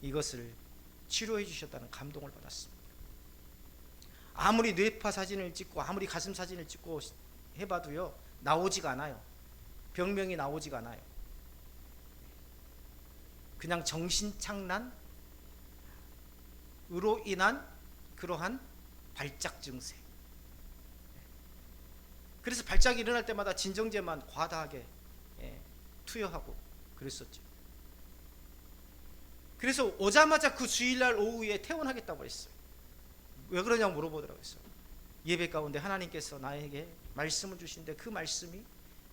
[SPEAKER 2] 이것을 치료해 주셨다는 감동을 받았습니다. 아무리 뇌파 사진을 찍고 아무리 가슴 사진을 찍고 해봐도요, 나오지가 않아요. 병명이 나오지가 않아요. 그냥 정신착란으로 인한 그러한 발작 증세. 그래서 발작이 일어날 때마다 진정제만 과다하게 투여하고 그랬었죠. 그래서 오자마자 그 주일날 오후에 퇴원하겠다고 했어요. 왜 그러냐고 물어보더라고요. 예배 가운데 하나님께서 나에게 말씀을 주신데 그 말씀이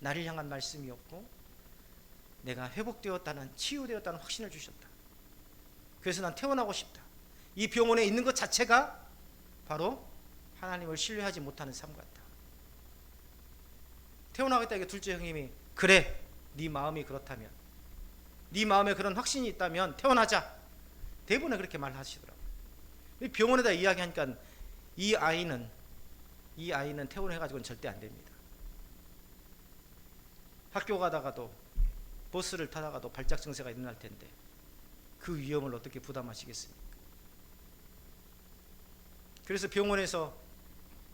[SPEAKER 2] 나를 향한 말씀이었고 내가 회복되었다는, 치유되었다는 확신을 주셨다. 그래서 난 퇴원하고 싶다. 이 병원에 있는 것 자체가 바로 하나님을 신뢰하지 못하는 삶 같다. 퇴원하겠다. 둘째 형님이 그래, 네 마음이 그렇다면, 네 마음에 그런 확신이 있다면 퇴원하자. 대부분 그렇게 말하시더라고요. 병원에다 이야기하니까 이 아이는 퇴원해가지고는 절대 안 됩니다. 학교 가다가도 버스를 타다가도 발작 증세가 일어날 텐데 그 위험을 어떻게 부담하시겠습니까? 그래서 병원에서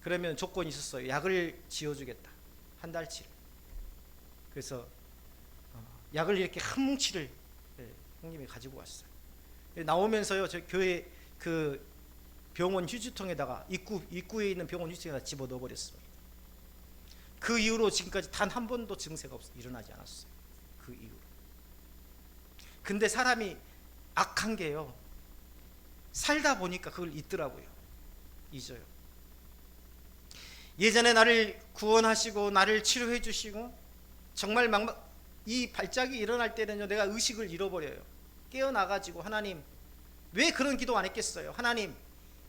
[SPEAKER 2] 그러면 조건이 있었어요. 약을 지어주겠다. 한 달치를. 그래서 약을 이렇게 한 뭉치를 형님이 가지고 왔어요. 나오면서요, 저 교회 그 병원 휴지통에다가 입구에 있는 병원 휴지통에다 집어 넣어버렸습니다. 그 이후로 지금까지 단 한 번도 증세가 일어나지 않았어요. 그 이후로. 근데 사람이 악한 게요, 살다 보니까 그걸 잊더라고요. 잊어요. 예전에 나를 구원하시고 나를 치료해 주시고 정말 이 발작이 일어날 때는요, 내가 의식을 잃어버려요. 깨어나가지고 하나님, 왜 그런 기도 안 했겠어요? 하나님,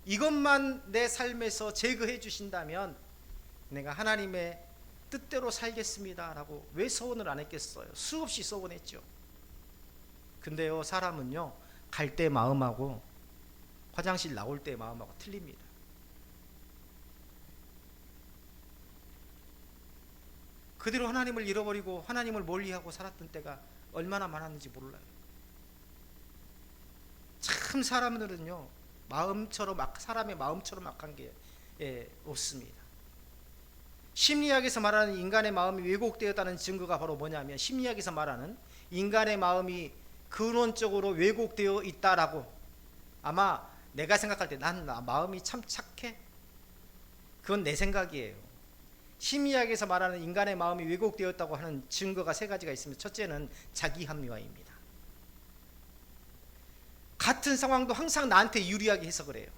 [SPEAKER 2] 이것만 내 삶에서 제거해 주신다면 내가 하나님의 뜻대로 살겠습니다 라고 왜 소원을 안 했겠어요? 수없이 소원했죠. 근데요, 사람은요, 갈 때 마음하고 화장실 나올 때 마음하고 틀립니다. 그대로 하나님을 잃어버리고 하나님을 멀리하고 살았던 때가 얼마나 많았는지 몰라요. 참 사람들은요, 사람의 마음처럼 악한 게 없습니다. 심리학에서 말하는 인간의 마음이 왜곡되었다는 증거가 바로 뭐냐면, 심리학에서 말하는 인간의 마음이 근원적으로 왜곡되어 있다라고, 아마 내가 생각할 때 난 마음이 참 착해? 그건 내 생각이에요. 심리학에서 말하는 인간의 마음이 왜곡되었다고 하는 증거가 세 가지가 있습니다. 첫째는 자기 합리화입니다. 같은 상황도 항상 나한테 유리하게 해석을 해요.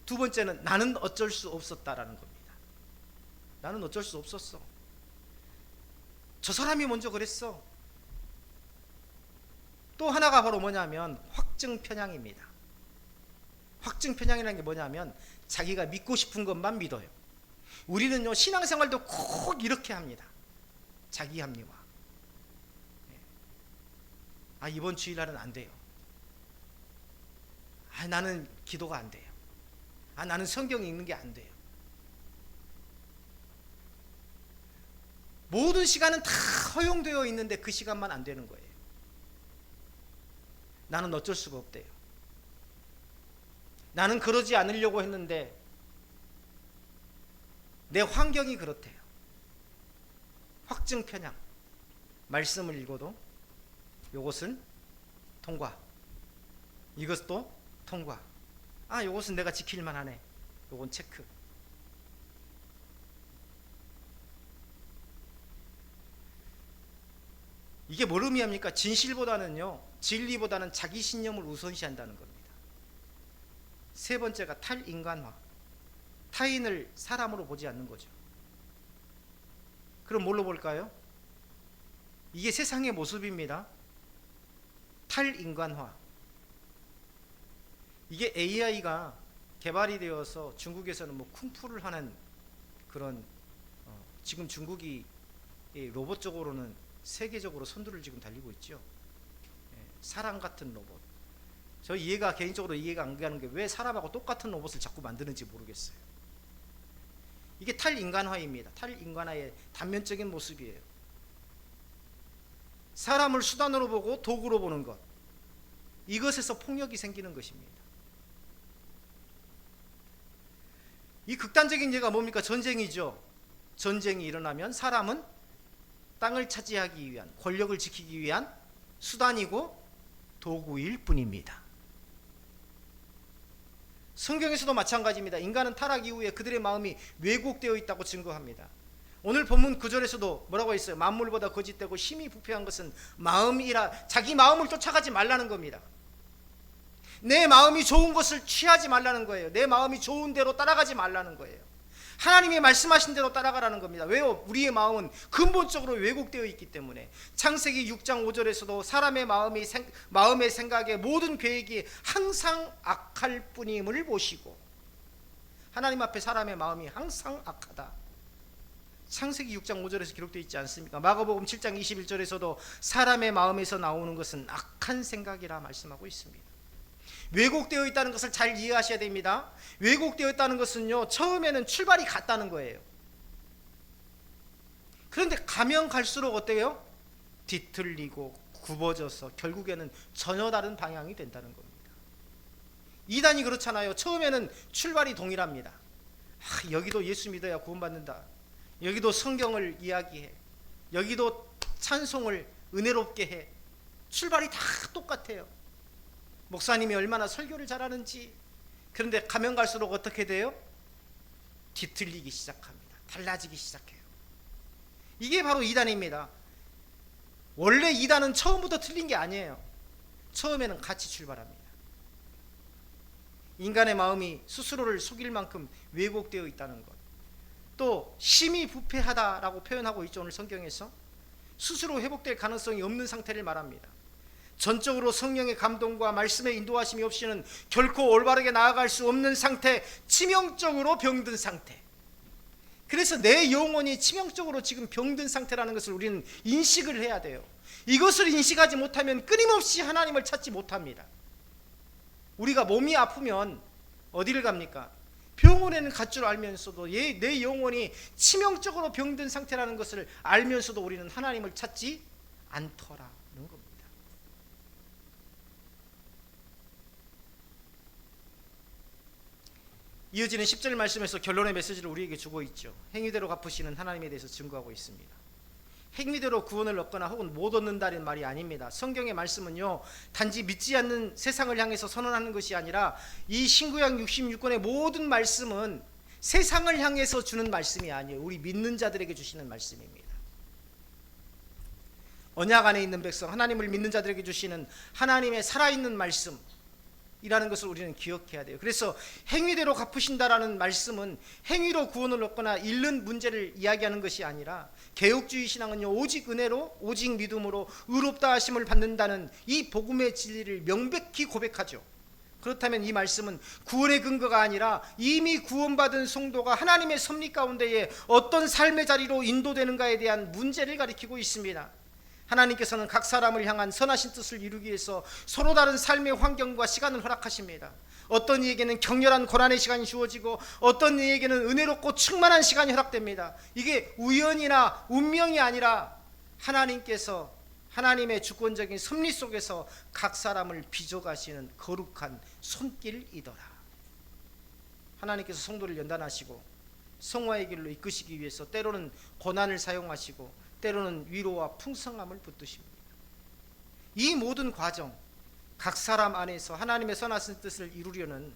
[SPEAKER 2] 두 번째는 나는 어쩔 수 없었다라는 겁니다. 나는 어쩔 수 없었어. 저 사람이 먼저 그랬어. 또 하나가 바로 뭐냐면 확증 편향입니다. 확증 편향이라는 게 뭐냐면 자기가 믿고 싶은 것만 믿어요. 우리는요, 신앙생활도 꼭 이렇게 합니다. 자기 합리화. 이번 주일날은 안 돼요. 나는 기도가 안 돼요. 나는 성경 읽는 게 안 돼요. 모든 시간은 다 허용되어 있는데 그 시간만 안 되는 거예요. 나는 어쩔 수가 없대요. 나는 그러지 않으려고 했는데 내 환경이 그렇대요. 확증 편향. 말씀을 읽어도 이것은 통과, 이것도 통과. 이것은 내가 지킬 만하네. 이건 체크. 이게 뭘 의미합니까? 진리보다는 자기 신념을 우선시한다는 겁니다. 세 번째가 탈인간화. 타인을 사람으로 보지 않는 거죠. 그럼 뭘로 볼까요? 이게 세상의 모습입니다. 탈인간화. 이게 AI가 개발이 되어서 중국에서는 뭐 쿵푸를 하는 그런 지금 중국이 이 로봇 쪽으로는 세계적으로 선두를 지금 달리고 있죠. 사람 같은 로봇. 저 개인적으로 이해가 안 가는 게 왜 사람하고 똑같은 로봇을 자꾸 만드는지 모르겠어요. 이게 탈인간화입니다. 탈인간화의 단면적인 모습이에요. 사람을 수단으로 보고 도구로 보는 것, 이것에서 폭력이 생기는 것입니다. 이 극단적인 예가 뭡니까? 전쟁이죠. 전쟁이 일어나면 사람은 땅을 차지하기 위한, 권력을 지키기 위한 수단이고 도구일 뿐입니다. 성경에서도 마찬가지입니다. 인간은 타락 이후에 그들의 마음이 왜곡되어 있다고 증거합니다. 오늘 본문 9절에서도 뭐라고 했어요? 만물보다 거짓되고 심히 부패한 것은 마음이라. 자기 마음을 쫓아가지 말라는 겁니다. 내 마음이 좋은 것을 취하지 말라는 거예요. 내 마음이 좋은 대로 따라가지 말라는 거예요. 하나님이 말씀하신 대로 따라가라는 겁니다. 왜요? 우리의 마음은 근본적으로 왜곡되어 있기 때문에. 창세기 6장 5절에서도 사람의 마음의 생각에 모든 계획이 항상 악할 뿐임을 보시고, 하나님 앞에 사람의 마음이 항상 악하다. 창세기 6장 5절에서 기록되어 있지 않습니까? 마가복음 7장 21절에서도 사람의 마음에서 나오는 것은 악한 생각이라 말씀하고 있습니다. 왜곡되어 있다는 것을 잘 이해하셔야 됩니다. 왜곡되어 있다는 것은요, 처음에는 출발이 같다는 거예요. 그런데 가면 갈수록 어때요? 뒤틀리고 굽어져서 결국에는 전혀 다른 방향이 된다는 겁니다. 이단이 그렇잖아요. 처음에는 출발이 동일합니다. 여기도 예수 믿어야 구원받는다. 여기도 성경을 이야기해. 여기도 찬송을 은혜롭게 해. 출발이 다 똑같아요. 목사님이 얼마나 설교를 잘하는지. 그런데 가면 갈수록 어떻게 돼요? 뒤틀리기 시작합니다. 달라지기 시작해요. 이게 바로 이단입니다. 원래 이단은 처음부터 틀린 게 아니에요. 처음에는 같이 출발합니다. 인간의 마음이 스스로를 속일 만큼 왜곡되어 있다는 것, 또 심히 부패하다라고 표현하고 있죠. 오늘 성경에서 스스로 회복될 가능성이 없는 상태를 말합니다. 전적으로 성령의 감동과 말씀의 인도하심이 없이는 결코 올바르게 나아갈 수 없는 상태, 치명적으로 병든 상태. 그래서 내 영혼이 치명적으로 지금 병든 상태라는 것을 우리는 인식을 해야 돼요. 이것을 인식하지 못하면 끊임없이 하나님을 찾지 못합니다. 우리가 몸이 아프면 어디를 갑니까? 병원에는 갈 줄 알면서도 내 영혼이 치명적으로 병든 상태라는 것을 알면서도 우리는 하나님을 찾지 않더라는 겁니다. 이어지는 10절 말씀에서 결론의 메시지를 우리에게 주고 있죠. 행위대로 갚으시는 하나님에 대해서 증거하고 있습니다. 행위대로 구원을 얻거나 혹은 못 얻는다는 말이 아닙니다. 성경의 말씀은요, 단지 믿지 않는 세상을 향해서 선언하는 것이 아니라 이 신구약 66권의 모든 말씀은 세상을 향해서 주는 말씀이 아니에요. 우리 믿는 자들에게 주시는 말씀입니다. 언약 안에 있는 백성, 하나님을 믿는 자들에게 주시는 하나님의 살아있는 말씀 이라는 것을 우리는 기억해야 돼요. 그래서 행위대로 갚으신다라는 말씀은 행위로 구원을 얻거나 잃는 문제를 이야기하는 것이 아니라, 개혁주의 신앙은요, 오직 은혜로 오직 믿음으로 의롭다 하심을 받는다는 이 복음의 진리를 명백히 고백하죠. 그렇다면 이 말씀은 구원의 근거가 아니라 이미 구원받은 성도가 하나님의 섭리 가운데에 어떤 삶의 자리로 인도되는가에 대한 문제를 가리키고 있습니다. 하나님께서는 각 사람을 향한 선하신 뜻을 이루기 위해서 서로 다른 삶의 환경과 시간을 허락하십니다. 어떤 이에게는 격렬한 고난의 시간이 주어지고 어떤 이에게는 은혜롭고 충만한 시간이 허락됩니다. 이게 우연이나 운명이 아니라 하나님께서 하나님의 주권적인 섭리 속에서 각 사람을 빚어가시는 거룩한 손길이더라. 하나님께서 성도를 연단하시고 성화의 길로 이끄시기 위해서 때로는 고난을 사용하시고 때로는 위로와 풍성함을 붙드십니다. 이 모든 과정, 각 사람 안에서 하나님의 선하신 뜻을 이루려는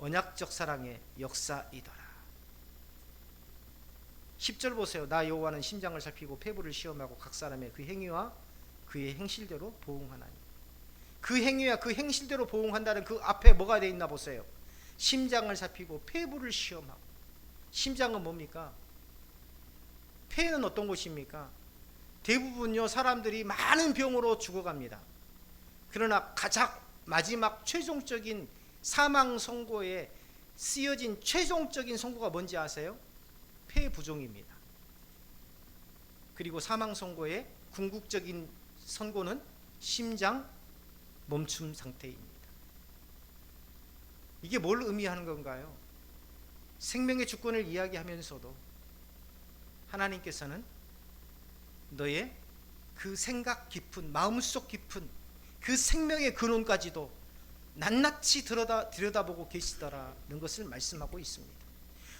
[SPEAKER 2] 언약적 사랑의 역사이더라. 10절 보세요. 나 여호와는 심장을 살피고 폐부를 시험하고 각 사람의 그 행위와 그의 행실대로 보응하나니. 그 행위와 그 행실대로 보응한다는 그 앞에 뭐가 되어 있나 보세요. 심장을 살피고 폐부를 시험하고. 심장은 뭡니까? 폐는 어떤 곳입니까? 대부분요, 사람들이 많은 병으로 죽어갑니다. 그러나 가장 마지막 최종적인 사망 선고에 쓰여진 최종적인 선고가 뭔지 아세요? 폐부종입니다. 그리고 사망 선고의 궁극적인 선고는 심장 멈춤 상태입니다. 이게 뭘 의미하는 건가요? 생명의 주권을 이야기하면서도 하나님께서는 너의 그 생각 깊은, 마음속 깊은 그 생명의 근원까지도 낱낱이 들여다보고 계시더라는 것을 말씀하고 있습니다.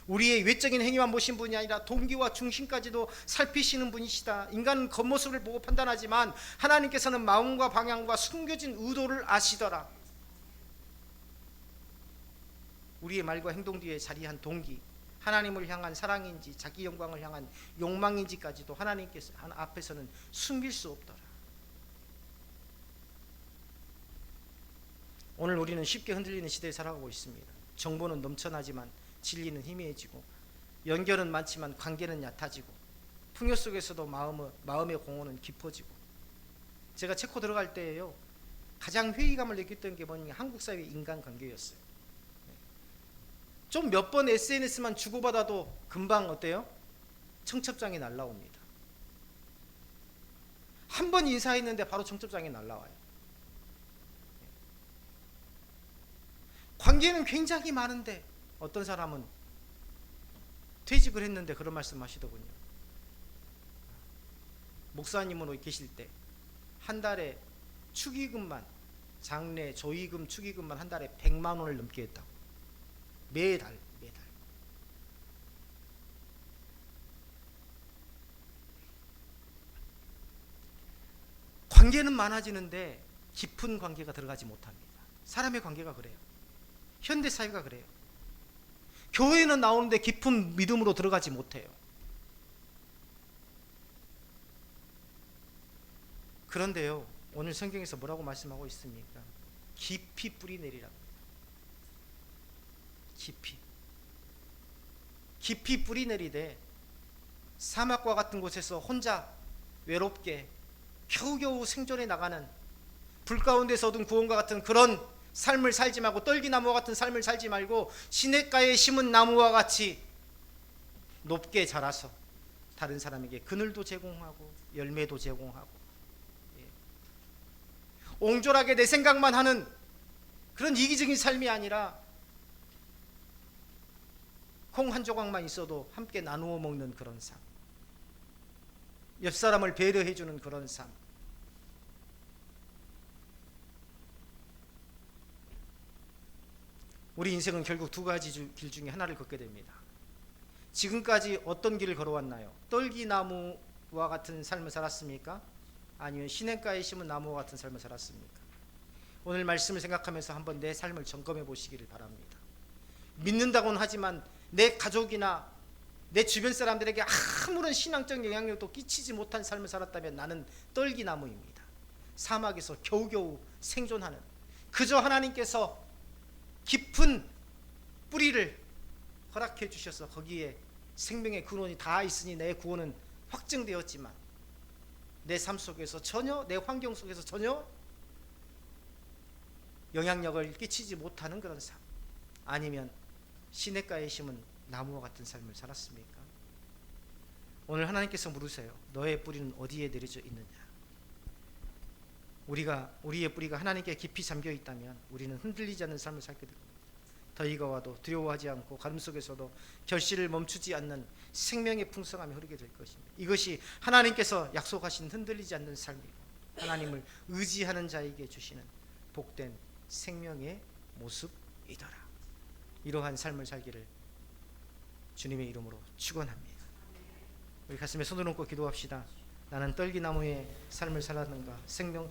[SPEAKER 2] 우리의 외적인 행위만 보신 분이 아니라 동기와 중심까지도 살피시는 분이시다. 인간은 겉모습을 보고 판단하지만 하나님께서는 마음과 방향과 숨겨진 의도를 아시더라. 우리의 말과 행동 뒤에 자리한 동기, 하나님을 향한 사랑인지 자기 영광을 향한 욕망인지까지도 하나님께서 앞에서는 숨길 수 없더라. 오늘 우리는 쉽게 흔들리는 시대에 살아가고 있습니다. 정보는 넘쳐나지만 진리는 희미해지고, 연결은 많지만 관계는 얕아지고, 풍요 속에서도 마음의 공허는 깊어지고. 제가 체코 들어갈 때에요, 가장 회의감을 느꼈던 게 뭐냐, 한국 사회의 인간관계였어요. 좀 몇 번 SNS만 주고받아도 금방 어때요? 청첩장이 날라옵니다. 한 번 인사했는데 바로 청첩장이 날라와요. 관계는 굉장히 많은데 어떤 사람은 퇴직을 했는데 그런 말씀 하시더군요. 목사님으로 계실 때 한 달에 축의금만, 장례, 조의금, 축의금만 한 달에 100만 원을 넘게 했다고. 매달. 관계는 많아지는데 깊은 관계가 들어가지 못합니다. 사람의 관계가 그래요. 현대 사회가 그래요. 교회는 나오는데 깊은 믿음으로 들어가지 못해요. 그런데요, 오늘 성경에서 뭐라고 말씀하고 있습니까? 깊이 뿌리 내리라고. 깊이 뿌리 내리되 사막과 같은 곳에서 혼자 외롭게 겨우겨우 생존해 나가는, 불 가운데서 얻은 구원과 같은 그런 삶을 살지 말고, 떨기나무와 같은 삶을 살지 말고 시냇가에 심은 나무와 같이 높게 자라서 다른 사람에게 그늘도 제공하고 열매도 제공하고, 옹졸하게 내 생각만 하는 그런 이기적인 삶이 아니라 콩 한 조각만 있어도 함께 나누어 먹는 그런 삶, 옆 사람을 배려해 주는 그런 삶. 우리 인생은 결국 두 가지 길 중에 하나를 걷게 됩니다. 지금까지 어떤 길을 걸어왔나요? 떨기나무와 같은 삶을 살았습니까? 아니면 시냇가에 심은 나무와 같은 삶을 살았습니까? 오늘 말씀을 생각하면서 한번 내 삶을 점검해 보시기를 바랍니다. 믿는다고는 하지만 내 가족이나 내 주변 사람들에게 아무런 신앙적 영향력도 끼치지 못한 삶을 살았다면 나는 떨기나무입니다. 사막에서 겨우겨우 생존하는, 그저 하나님께서 깊은 뿌리를 허락해 주셔서 거기에 생명의 근원이 다 있으니 내 구원은 확증되었지만 내 삶 속에서 전혀, 내 환경 속에서 전혀 영향력을 끼치지 못하는 그런 삶, 아니면 시냇가에 심은 나무와 같은 삶을 살았습니까? 오늘 하나님께서 물으세요. 너의 뿌리는 어디에 내려져 있느냐? 우리의 뿌리가 하나님께 깊이 잠겨 있다면 우리는 흔들리지 않는 삶을 살게 됩니다. 더위가 와도 두려워하지 않고 가름 속에서도 결실을 멈추지 않는 생명의 풍성함이 흐르게 될 것입니다. 이것이 하나님께서 약속하신 흔들리지 않는 삶이고 하나님을 의지하는 자에게 주시는 복된 생명의 모습이더라. 이러한 삶을 살기를 주님의 이름으로 축원합니다. 우리 가슴에 손을 얹고 기도합시다. 나는 떨기나무의 삶을 살았는가? 생명